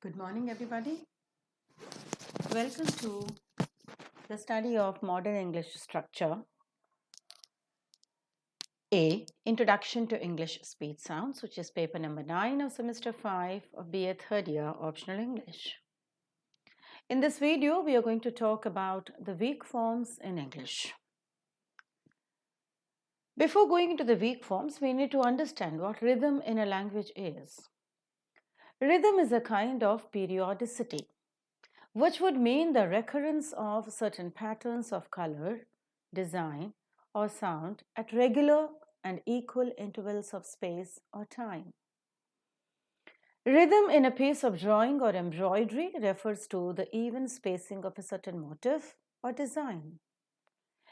Good morning, everybody. Welcome to the study of modern English structure. A. Introduction to English Speech Sounds, which is paper number 9 of semester 5 of BA third year optional English. In this video, we are going to talk about the weak forms in English. Before going into the weak forms, we need to understand what rhythm in a language is. Rhythm is a kind of periodicity, which would mean the recurrence of certain patterns of color, design, or sound at regular and equal intervals of space or time. Rhythm in a piece of drawing or embroidery refers to the even spacing of a certain motif or design.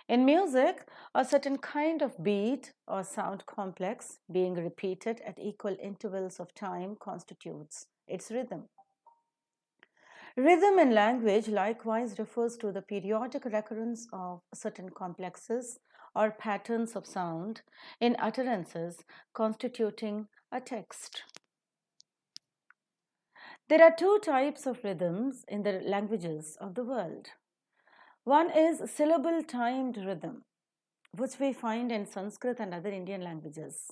In music, a certain kind of beat or sound complex being repeated at equal intervals of time constitutes its rhythm. Rhythm in language likewise refers to the periodic recurrence of certain complexes or patterns of sound in utterances constituting a text. There are two types of rhythms in the languages of the world. One is syllable timed rhythm, which we find in Sanskrit and other Indian languages.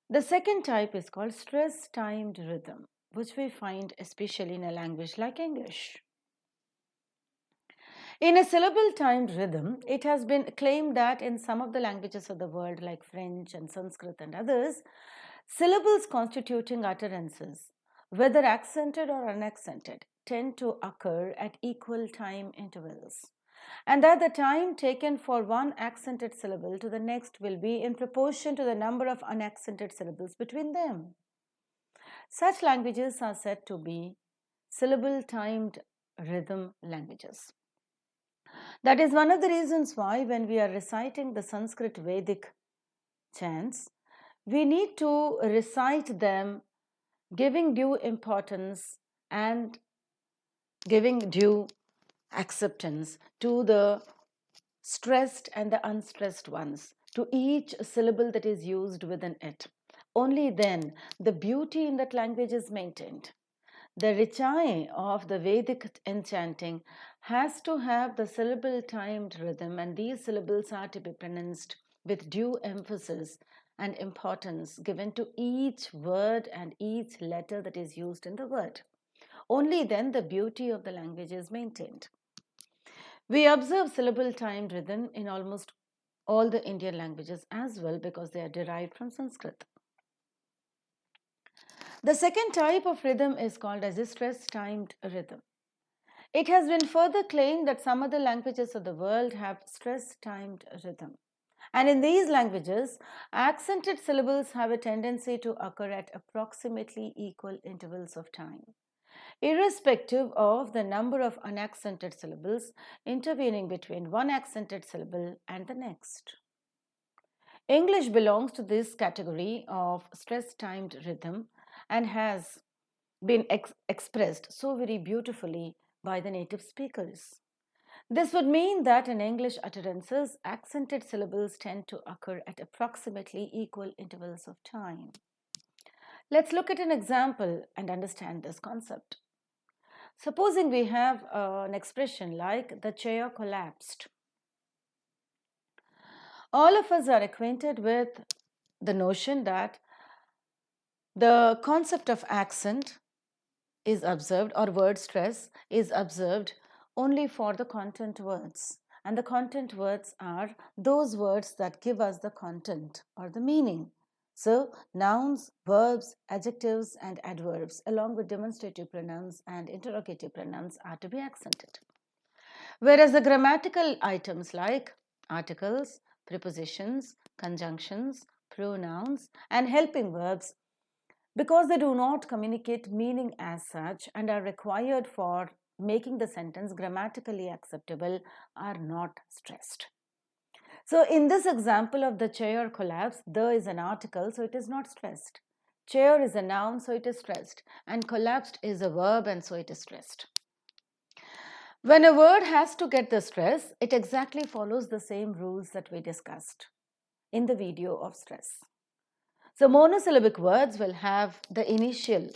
The second type is called stress timed rhythm, which we find especially in a language like English. In a syllable timed rhythm, it has been claimed that in some of the languages of the world, like French and Sanskrit and others, syllables constituting utterances, whether accented or unaccented, tend to occur at equal time intervals, and that the time taken for one accented syllable to the next will be in proportion to the number of unaccented syllables between them. Such languages are said to be syllable timed rhythm languages. That is one of the reasons why, when we are reciting the Sanskrit Vedic chants, we need to recite them giving due importance and giving due acceptance to the stressed and the unstressed ones, to each syllable that is used within it. Only then the beauty in that language is maintained. The Richaye of the Vedic enchanting has to have the syllable timed rhythm, and these syllables are to be pronounced with due emphasis and importance given to each word and each letter that is used in the word. Only then the beauty of the language is maintained. We observe syllable timed rhythm in almost all the Indian languages as well, because they are derived from Sanskrit. The second type of rhythm is called as a stress timed rhythm. It has been further claimed that some other languages of the world have stress timed rhythm. And in these languages, accented syllables have a tendency to occur at approximately equal intervals of time, irrespective of the number of unaccented syllables intervening between one accented syllable and the next. English belongs to this category of stress timed rhythm and has been expressed so very beautifully by the native speakers. This would mean that in English utterances, accented syllables tend to occur at approximately equal intervals of time. Let's look at an example and understand this concept. Supposing we have an expression like the chair collapsed. All of us are acquainted with the notion that the concept of accent is observed, or word stress is observed only for the content words. And the content words are those words that give us the content or the meaning. So, nouns, verbs, adjectives, and adverbs, along with demonstrative pronouns and interrogative pronouns, are to be accented. Whereas the grammatical items like articles, prepositions, conjunctions, pronouns, and helping verbs, because they do not communicate meaning as such and are required for making the sentence grammatically acceptable, are not stressed. So in this example of the chair collapse, there is an article, so it is not stressed. Chair is a noun, so it is stressed. And collapsed is a verb, and so it is stressed. When a word has to get the stress, it exactly follows the same rules that we discussed in the video of stress. So monosyllabic words will have the initial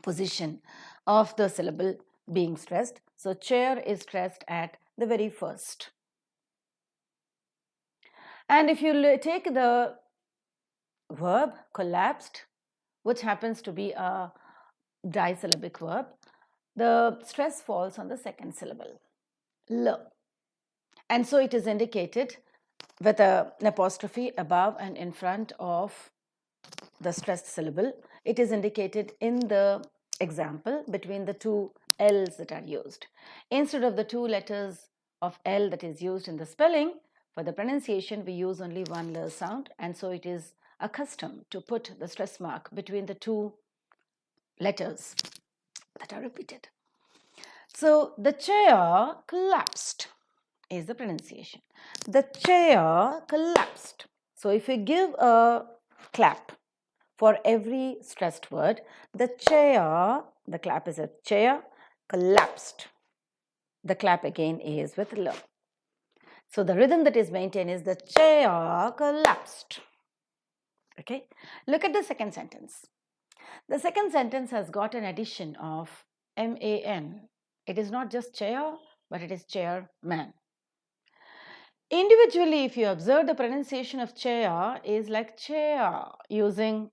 position of the syllable being stressed. So chair is stressed at the very first. And if you take the verb collapsed, which happens to be a disyllabic verb, the stress falls on the second syllable, l. And so it is indicated with an apostrophe above and in front of the stressed syllable. It is indicated in the example between the two L's that are used. Instead of the two letters of L that is used in the spelling, for the pronunciation we use only one L sound, and so it is a custom to put the stress mark between the two letters that are repeated. So the chair collapsed is the pronunciation. The chair collapsed. So if we give a clap for every stressed word, the chair, the clap is a chair, collapsed. The clap again is with L. So the rhythm that is maintained is the chair collapsed. Okay, look at the second sentence. The second sentence has got an addition of man. It is not just chair, but it is chairman. Individually, if you observe, the pronunciation of chair is like chair using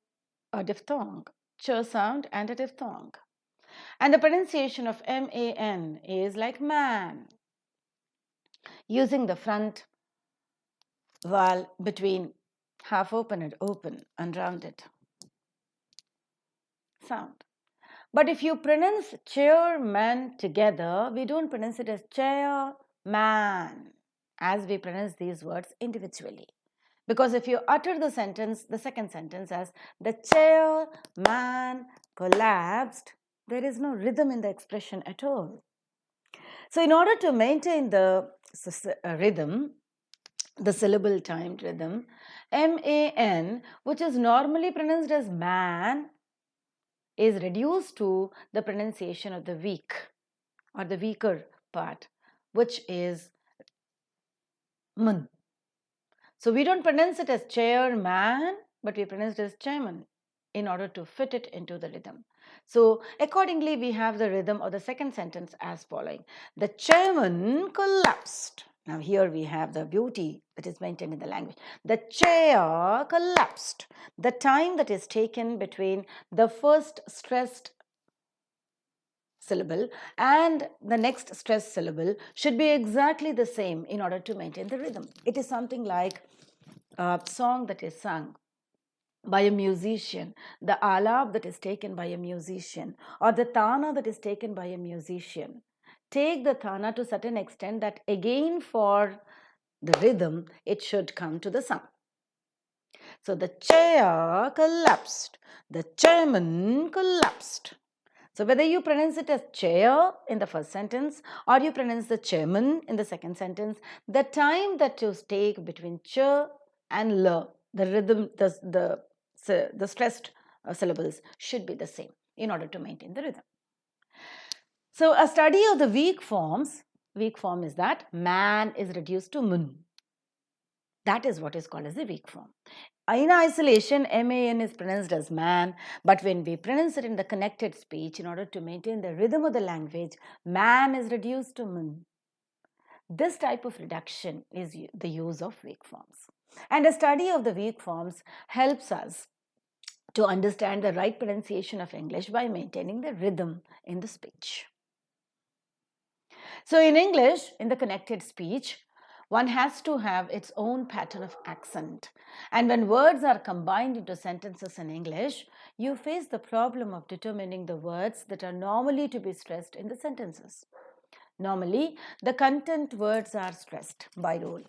a diphthong, ch sound and a diphthong. And the pronunciation of man is like man, using the front vowel between half open and open, unrounded sound. But if you pronounce chairman together, we don't pronounce it as chairman as we pronounce these words individually. Because if you utter the sentence, the second sentence as the chairman collapsed, there is no rhythm in the expression at all. So in order to maintain the rhythm, the syllable timed rhythm, man, which is normally pronounced as man, is reduced to the pronunciation of the weak or the weaker part, which is mun. So we don't pronounce it as chairman, but we pronounce it as chairman in order to fit it into the rhythm. So accordingly, we have the rhythm of the second sentence as following. The chairman collapsed. Now here we have the beauty that is maintained in the language. The chair collapsed. The time that is taken between the first stressed syllable and the next stressed syllable should be exactly the same in order to maintain the rhythm. It is something like a song that is sung by a musician, the alap that is taken by a musician, or the tana that is taken by a musician. Take the tana to certain extent that again for the rhythm it should come to the sung. So the chair collapsed, the chairman collapsed. So whether you pronounce it as chair in the first sentence or you pronounce the chairman in the second sentence, the time that you take between ch and l, the rhythm, the stressed syllables should be the same in order to maintain the rhythm. So a study of the weak form is that man is reduced to mun. That is what is called as the weak form. In isolation, man is pronounced as man, but when we pronounce it in the connected speech, in order to maintain the rhythm of the language, man is reduced to mun. This type of reduction is the use of weak forms. And a study of the weak forms helps us to understand the right pronunciation of English by maintaining the rhythm in the speech. So in English, in the connected speech, one has to have its own pattern of accent. And when words are combined into sentences in English, you face the problem of determining the words that are normally to be stressed in the sentences. Normally, the content words are stressed by rule.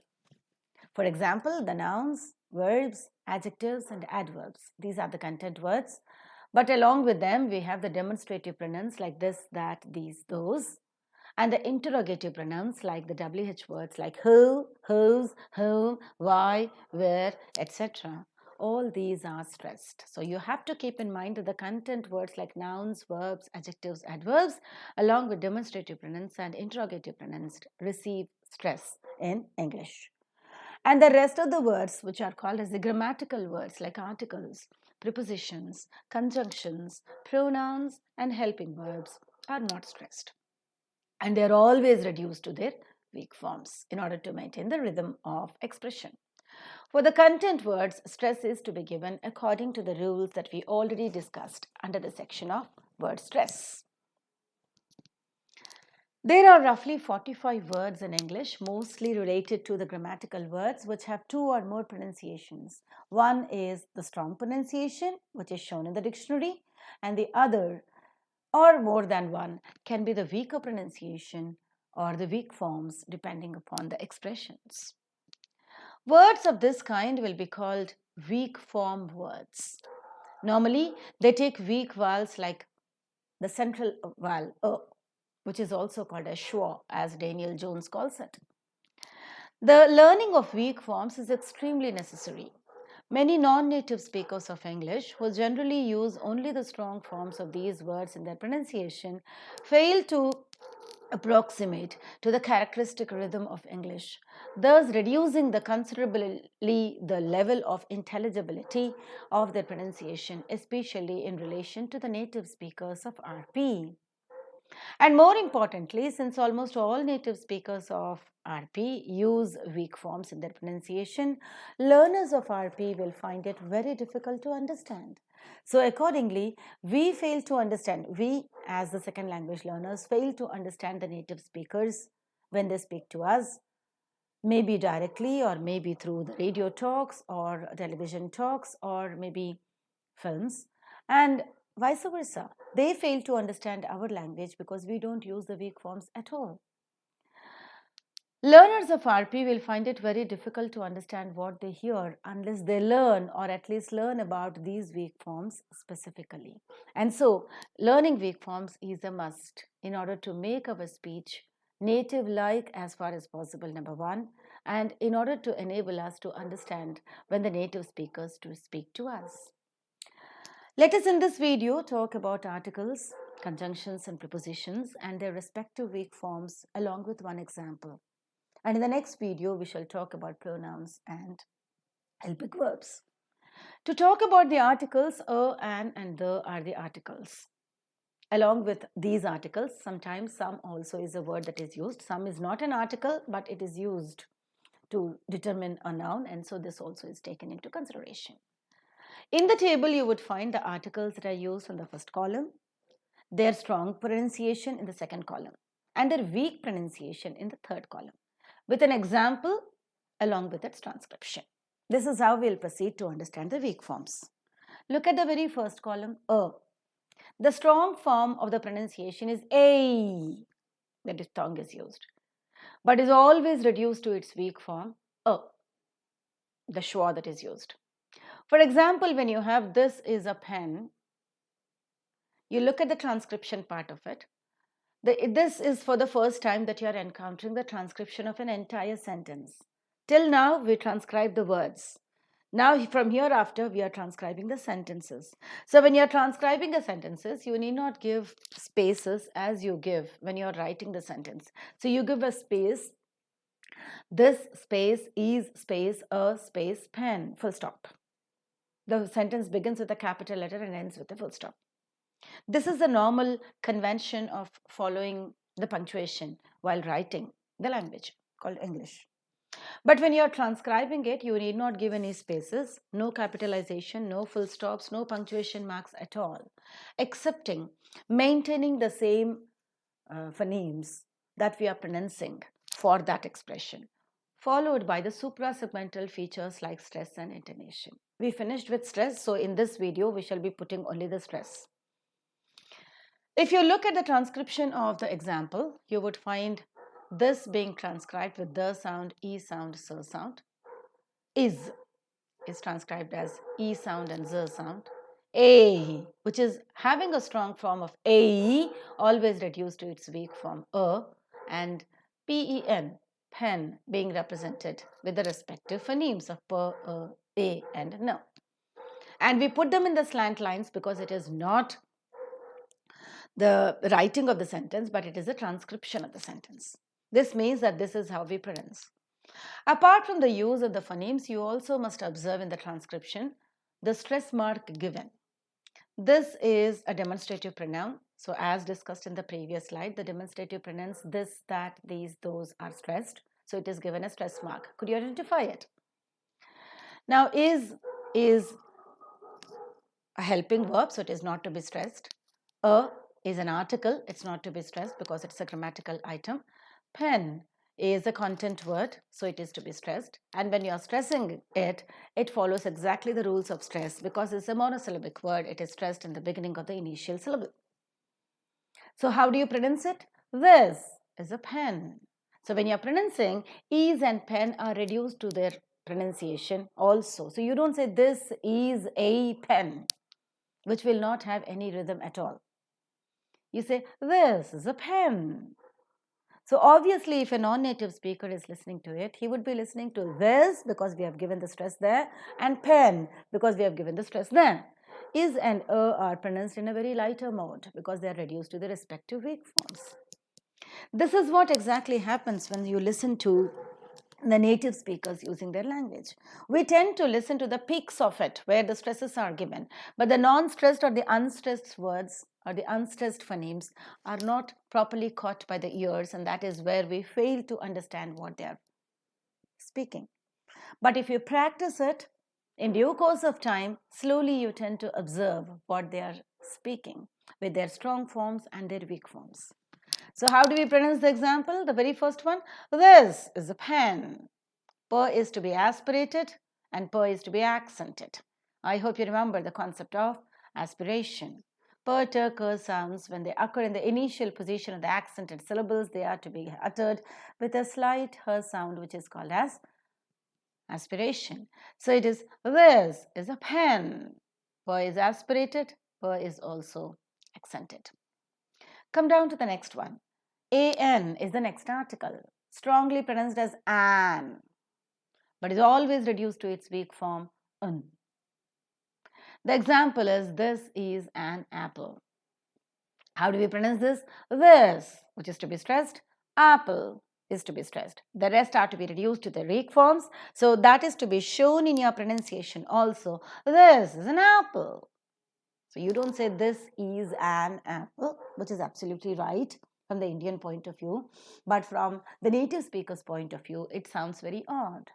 For example, the nouns, verbs, adjectives, and adverbs. These are the content words. But along with them, we have the demonstrative pronouns like this, that, these, those, and the interrogative pronouns like the WH words like who, whose, whom, why, where, etc. All these are stressed. So you have to keep in mind that the content words like nouns, verbs, adjectives, adverbs, along with demonstrative pronouns and interrogative pronouns receive stress in English. And the rest of the words, which are called as the grammatical words like articles, prepositions, conjunctions, pronouns, and helping verbs are not stressed. And they are always reduced to their weak forms in order to maintain the rhythm of expression. For the content words, stress is to be given according to the rules that we already discussed under the section of word stress. There are roughly 45 words in English, mostly related to the grammatical words, which have two or more pronunciations. One is the strong pronunciation, which is shown in the dictionary, and the other, or more than one, can be the weaker pronunciation or the weak forms, depending upon the expressions. Words of this kind will be called weak form words. Normally, they take weak vowels like the central vowel, which is also called as schwa, as Daniel Jones calls it. The learning of weak forms is extremely necessary. Many non-native speakers of English, who generally use only the strong forms of these words in their pronunciation, fail to approximate to the characteristic rhythm of English, thus reducing considerably the level of intelligibility of their pronunciation, especially in relation to the native speakers of RP. And more importantly, since almost all native speakers of RP use weak forms in their pronunciation, learners of RP will find it very difficult to understand. So accordingly, we as the second language learners, fail to understand the native speakers when they speak to us, maybe directly or maybe through the radio talks or television talks or maybe films, and vice versa. They fail to understand our language because we don't use the weak forms at all. Learners of RP will find it very difficult to understand what they hear unless they learn or at least learn about these weak forms specifically. And so, learning weak forms is a must in order to make our speech native-like as far as possible, number one, and in order to enable us to understand when the native speakers to speak to us. Let us in this video talk about articles, conjunctions and prepositions and their respective weak forms along with one example. And in the next video, we shall talk about pronouns and helping verbs. To talk about the articles, an, and the are the articles. Along with these articles, sometimes some also is a word that is used. Some is not an article, but it is used to determine a noun, and so this also is taken into consideration. In the table, you would find the articles that are used in the first column, their strong pronunciation in the second column, and their weak pronunciation in the third column, with an example along with its transcription. This is how we'll proceed to understand the weak forms. Look at the very first column, a. The strong form of the pronunciation is a, that is tongue is used, but is always reduced to its weak form, a, the schwa that is used. For example, when you have this is a pen, you look at the transcription part of it. This is for the first time that you are encountering the transcription of an entire sentence. Till now, we transcribe the words. Now, from hereafter, we are transcribing the sentences. So, when you are transcribing the sentences, you need not give spaces as you give when you are writing the sentence. So, you give a space. This space is space, a space, pen, full stop. The sentence begins with a capital letter and ends with a full stop. This is the normal convention of following the punctuation while writing the language called English. But when you are transcribing it, you need not give any spaces, no capitalization, no full stops, no punctuation marks at all, excepting maintaining the same phonemes that we are pronouncing for that expression, followed by the suprasegmental features like stress and intonation. We finished with stress, so in this video, we shall be putting only the stress. If you look at the transcription of the example, you would find this being transcribed with the sound, e sound, s sound. Is transcribed as e sound and z sound. A, which is having a strong form of a, always reduced to its weak form a, and pen, pen, being represented with the respective phonemes of p, a, and n. And we put them in the slant lines because it is not the writing of the sentence, but it is a transcription of the sentence. This means that this is how we pronounce. Apart from the use of the phonemes, you also must observe in the transcription the stress mark given. This is a demonstrative pronoun. So as discussed in the previous slide, the demonstrative pronouns this, that, these, those are stressed. So it is given a stress mark. Could you identify it? Now is a helping verb, so it is not to be stressed. A is an article, it's not to be stressed because it's a grammatical item. Pen is a content word, so it is to be stressed. And when you are stressing it, it follows exactly the rules of stress because it's a monosyllabic word. It is stressed in the beginning of the initial syllable. So how do you pronounce it? This is a pen. So when you're pronouncing, is and pen are reduced to their pronunciation also. So you don't say this is a pen, which will not have any rhythm at all. You say this is a pen. So obviously if a non-native speaker is listening to it, he would be listening to this because we have given the stress there, and pen because we have given the stress there. Is and are pronounced in a very lighter mode because they are reduced to the respective weak forms. This is what exactly happens when you listen to the native speakers using their language. We tend to listen to the peaks of it where the stresses are given, but the non-stressed or the unstressed words or the unstressed phonemes are not properly caught by the ears, and that is where we fail to understand what they are speaking. But if you practice it in due course of time, slowly you tend to observe what they are speaking with their strong forms and their weak forms. So how do we pronounce the example? The very first one, this is a pen. Per is to be aspirated and per is to be accented. I hope you remember the concept of aspiration. Per, ter, ker sounds, when they occur in the initial position of the accented syllables, they are to be uttered with a slight her sound, which is called as aspiration. So it is, this is a pen. Per is aspirated, per is also accented. Come down to the next one. An is the next article, strongly pronounced as an, but is always reduced to its weak form, un. The example is, this is an apple. How do we pronounce this? This, which is to be stressed, apple is to be stressed. The rest are to be reduced to the weak forms. So that is to be shown in your pronunciation also. This is an apple. So you don't say this is an apple, which is absolutely right from the Indian point of view. But from the native speaker's point of view, it sounds very odd.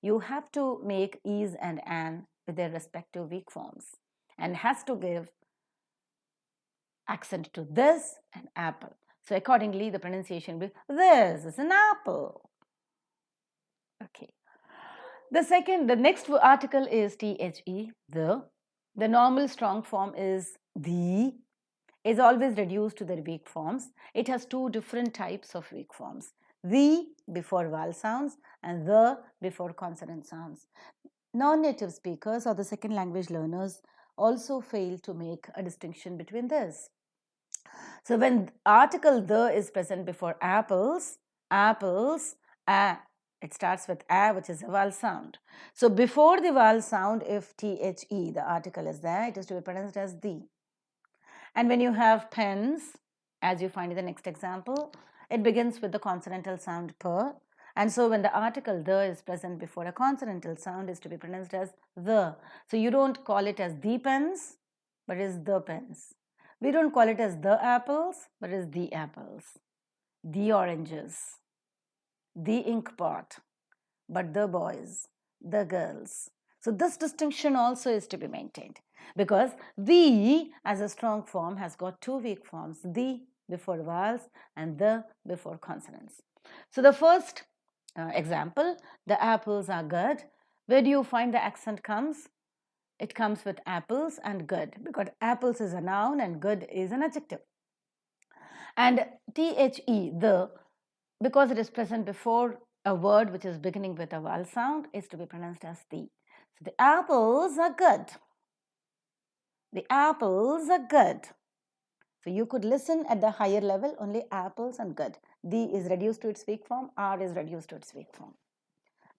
You have to make is and an with their respective weak forms and has to give accent to this and apple. So accordingly, the pronunciation will be, this is an apple. Okay. The next article is the. The normal strong form is the, is always reduced to their weak forms. It has two different types of weak forms. The before vowel sounds and the before consonant sounds. Non-native speakers or the second language learners also fail to make a distinction between this. So when article the is present before apples, it starts with a, which is a vowel sound. So before the vowel sound, if the, the article is there, it is to be pronounced as the. And when you have pens, as you find in the next example, it begins with the consonantal sound per. And so when the article the is present before a consonantal sound, is to be pronounced as the. So you don't call it as the pens, but it is the pens. We don't call it as the apples, but it is the apples, the oranges, the ink pot, but the boys, the girls. So this distinction also is to be maintained because the as a strong form has got two weak forms, the before vowels and the before consonants. So the first example, the apples are good. Where do you find the accent comes? It comes with apples and good because apples is a noun and good is an adjective. And the, because it is present before a word which is beginning with a vowel sound, is to be pronounced as the. So the apples are good. The apples are good. So you could listen at the higher level only apples and good. The is reduced to its weak form, R is reduced to its weak form.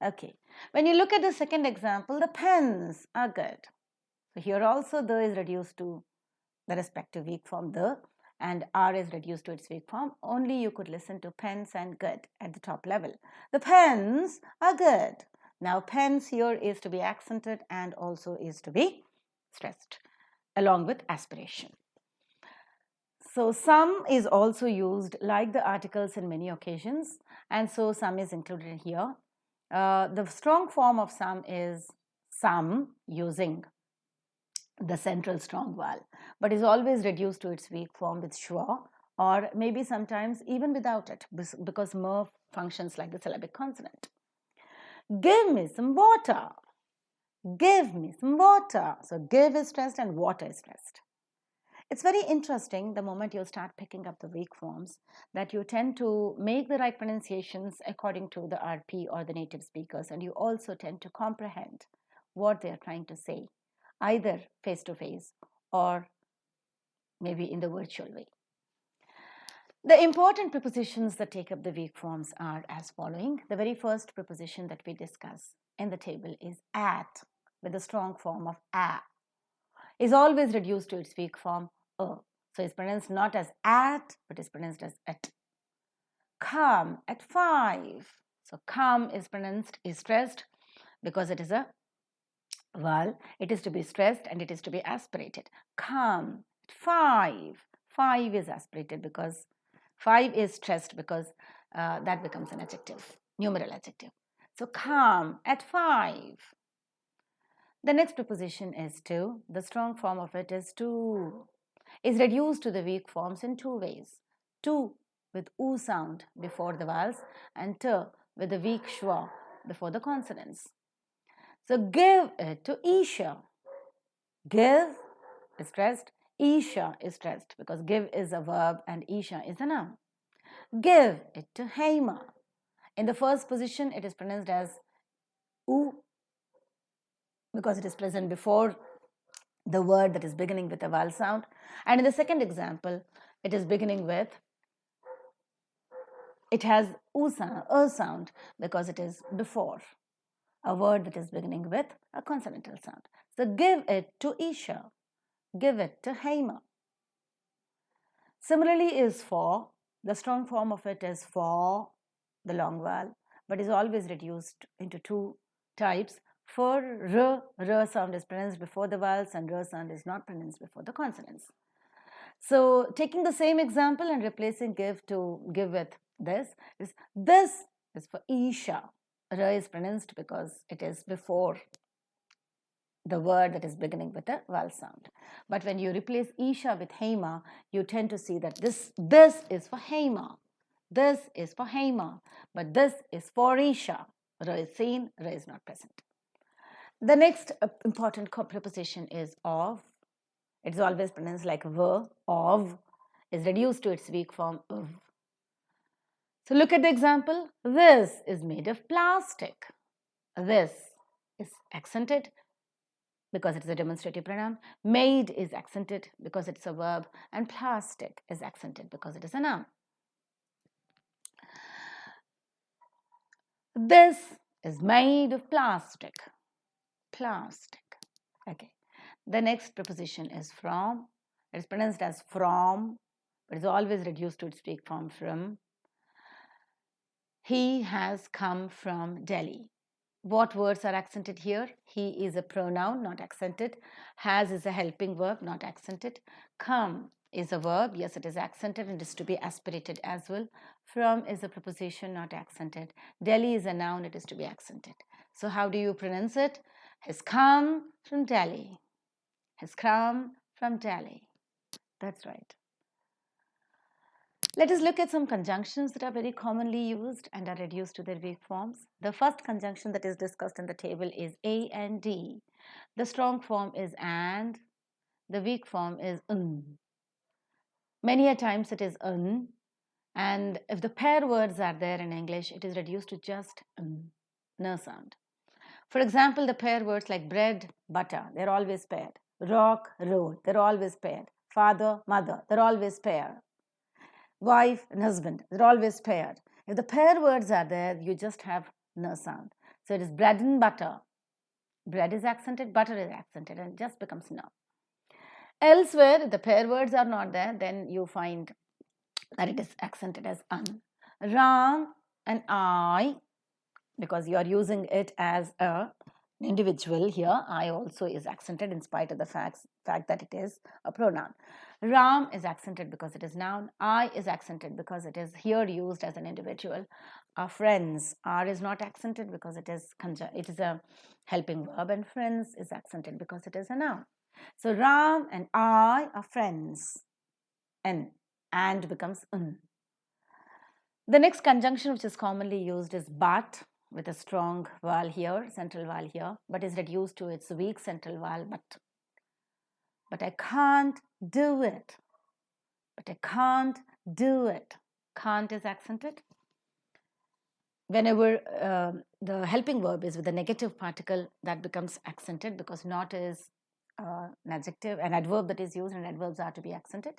Okay. When you look at the second example, the pens are good. So here also the is reduced to the respective weak form the, and R is reduced to its weak form. Only you could listen to pens and good at the top level. The pens are good. Now, pens here is to be accented and also is to be stressed along with aspiration. So, some is also used like the articles in many occasions, and so some is included here. The strong form of some is some using the central strong vowel, but is always reduced to its weak form with schwa, or maybe sometimes even without it, because mer functions like the syllabic consonant. Give me some water. Give me some water. So give is stressed and water is stressed. It's very interesting the moment you start picking up the weak forms that you tend to make the right pronunciations according to the RP or the native speakers, and you also tend to comprehend what they are trying to say, either face to face or maybe in the virtual way. The important prepositions that take up the weak forms are as following. The very first preposition that we discuss in the table is at, with the strong form of a. Is always reduced to its weak form a. So it's pronounced not as at, but is pronounced as at. Come at 5. So come is pronounced, is stressed because it is a vowel. It is to be stressed and it is to be aspirated. Come at 5. 5 is aspirated because 5 is stressed because that becomes an adjective, numeral adjective. So come at 5. The next preposition is to. The strong form of it is to. Is reduced to the weak forms in two ways. To with oo sound before the vowels and to with the weak schwa before the consonants. So give it to Isha. Give is stressed. Isha is stressed because give is a verb and Isha is a noun. Give it to Hema. In the first position, it is pronounced as oo because it is present before the word that is beginning with a vowel sound. And in the second example, it is beginning with, it has oo sound, sound because it is before a word that is beginning with a consonantal sound. So give it to Isha. Give it to Hema. Similarly is for. The strong form of it is for, the long vowel, but is always reduced into two types. For r sound is pronounced before the vowels and r sound is not pronounced before the consonants. So taking the same example and replacing give with this is for Isha. R is pronounced because it is before the word that is beginning with a vowel sound. But when you replace Isha with Hema, you tend to see that this is for Hema. This is for Hema, but this is for Isha. Ra is seen, Ra is not present. The next important preposition is of. It's always pronounced like v. Of is reduced to its weak form of. So look at the example. This is made of plastic. This is accented because it is a demonstrative pronoun. Made is accented because it's a verb, and plastic is accented because it is a noun. This is made of plastic. Plastic. Okay. The next preposition is from. It is pronounced as from, but is always reduced to its weak form from. He has come from Delhi. What words are accented here? He is a pronoun, not accented. Has is a helping verb, not accented. Come is a verb. Yes, it is accented and is to be aspirated as well. From is a preposition, not accented. Delhi is a noun, it is to be accented. So how do you pronounce it? Has come from Delhi. Has come from Delhi. That's right. Let us look at some conjunctions that are very commonly used and are reduced to their weak forms. The first conjunction that is discussed in the table is a and d. The strong form is and. The weak form is un. Many a times it is un. And if the pair words are there in English, it is reduced to just no sound. For example, the pair words like bread, butter, they're always paired. Rock, road, they're always paired. Father, mother, they're always paired. Wife and husband, they're always paired. If the pair words are there, you just have no sound. So it is bread and butter. Bread is accented, butter is accented, and it just becomes no. Elsewhere, if the pair words are not there, then you find that it is accented as un. Ram and I because you are using it as a individual here. I also is accented in spite of the fact that it is a pronoun. Ram is accented because it is noun. I is accented because it is here used as an individual. Our friends, R is not accented because it is a helping verb, and friends is accented because it is a noun. So Ram and I are friends. And becomes un. The next conjunction which is commonly used is but, with a strong vowel here, central vowel here, but is reduced to its weak central vowel but. But I can't do it. But I can't do it. Can't is accented. Whenever the helping verb is with a negative particle, that becomes accented because not is an adjective, an adverb that is used, and adverbs are to be accented.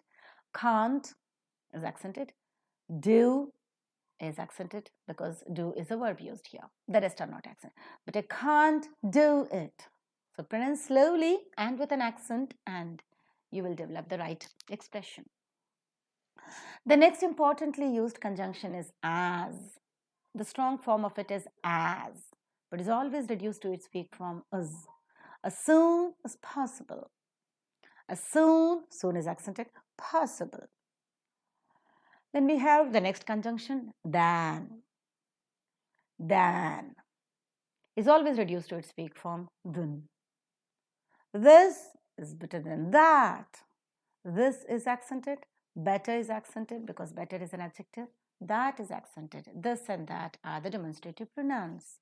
Can't is accented. Do is accented because do is a verb used here. The rest are not accented. But I can't do it. So pronounce slowly and with an accent, and you will develop the right expression. The next importantly used conjunction is as. The strong form of it is as, but is always reduced to its weak form as. As soon as possible. As soon is accented, possible. Then we have the next conjunction, than. Than is always reduced to its weak form, than. This is better than that. This is accented. Better is accented because better is an adjective. That is accented. This and that are the demonstrative pronouns.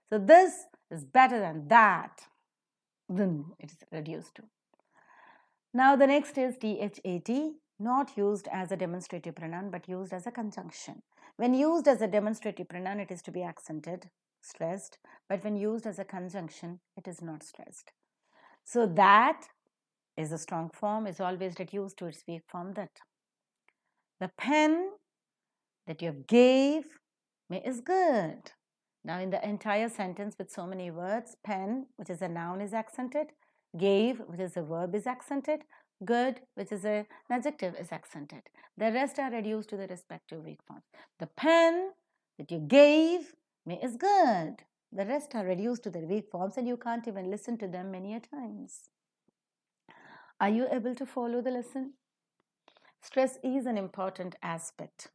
So this is better than that. Then it is reduced to. Now the next is THAT, not used as a demonstrative pronoun but used as a conjunction. When used as a demonstrative pronoun, it is to be accented, stressed, but when used as a conjunction, it is not stressed. So that is a strong form, is always reduced to its weak form, that. The pen that you gave me is good. Now in the entire sentence with so many words, pen, which is a noun, is accented. Gave, which is a verb, is accented. Good, which is an adjective, is accented. The rest are reduced to the respective weak forms. The pen that you gave me is good. The rest are reduced to the weak forms, and you can't even listen to them many a times. Are you able to follow the lesson? Stress is an important aspect.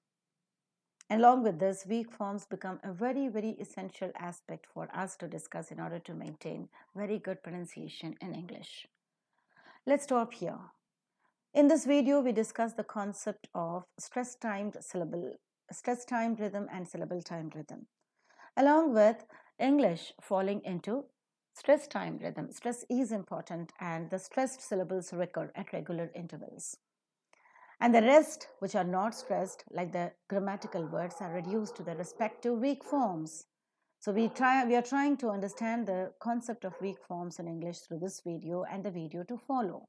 Along with this, weak forms become a very, very essential aspect for us to discuss in order to maintain very good pronunciation in English. Let's stop here. In this video, we discuss the concept of stress-timed rhythm and syllable-timed rhythm, along with English falling into stress-timed rhythm. Stress is important, and the stressed syllables recur at regular intervals. And the rest, which are not stressed, like the grammatical words, are reduced to the respective weak forms. So we are trying to understand the concept of weak forms in English through this video and the video to follow.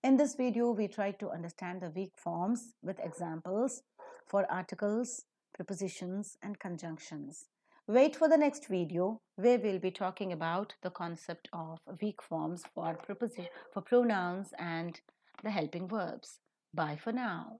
In this video, we try to understand the weak forms with examples for articles, prepositions, and conjunctions. Wait for the next video where we'll be talking about the concept of weak forms for pronouns and the helping verbs. Bye for now.